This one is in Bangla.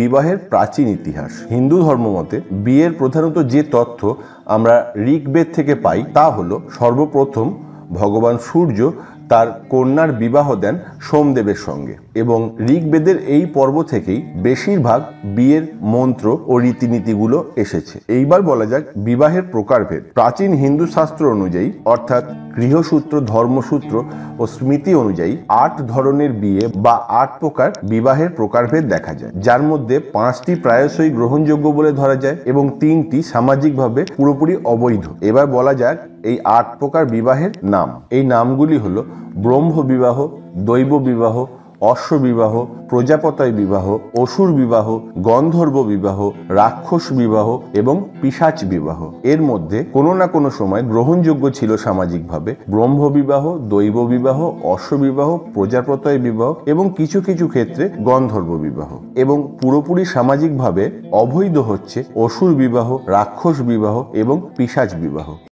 বিবাহের প্রাচীন ইতিহাস। হিন্দু ধর্মমতে বিয়ের প্রধানত যে তথ্য আমরা ঋগ্বেদ থেকে পাই তা হলো, সর্বপ্রথম ভগবান সূর্য তার কন্যার বিবাহ দেন সোমদেবের সঙ্গে, এবং ঋগ্বেদের এই পর্ব থেকেই বেশিরভাগ বিয়ের মন্ত্র ও রীতিনীতিগুলো এসেছে। এইবার বলা যাক বিবাহের প্রকারভেদ। প্রাচীন হিন্দু শাস্ত্র অনুযায়ী, অর্থাৎ গৃহসূত্র, ধর্মসূত্র ও স্মৃতি অনুযায়ী 8 ধরনের বিয়ে বা 8 প্রকার বিবাহের প্রকারভেদ দেখা যায়, যার মধ্যে 5টি প্রায়শই গ্রহণযোগ্য বলে ধরা যায় এবং 3টি সামাজিকভাবে পুরোপুরি অবৈধ। এবার বলা যাক এই 8 প্রকার বিবাহের নাম। এই নামগুলি হলো ব্রহ্ম বিবাহ, দৈব বিবাহ, অশ্ব বিবাহ, প্রজাপতয় বিবাহ, অসুর বিবাহ, গন্ধর্ব বিবাহ, রাক্ষস বিবাহ এবং পিশাচ বিবাহ। এর মধ্যে কোনো না কোনো সময় গ্রহণযোগ্য ছিল সামাজিকভাবে ব্রহ্ম বিবাহ, দৈব বিবাহ, অশ্ব বিবাহ, প্রজাপতয় বিবাহ এবং কিছু কিছু ক্ষেত্রে গন্ধর্ব বিবাহ। এবং পুরোপুরি সামাজিকভাবে অবৈধ হচ্ছে অসুর বিবাহ, রাক্ষস বিবাহ এবং পিশাচ বিবাহ।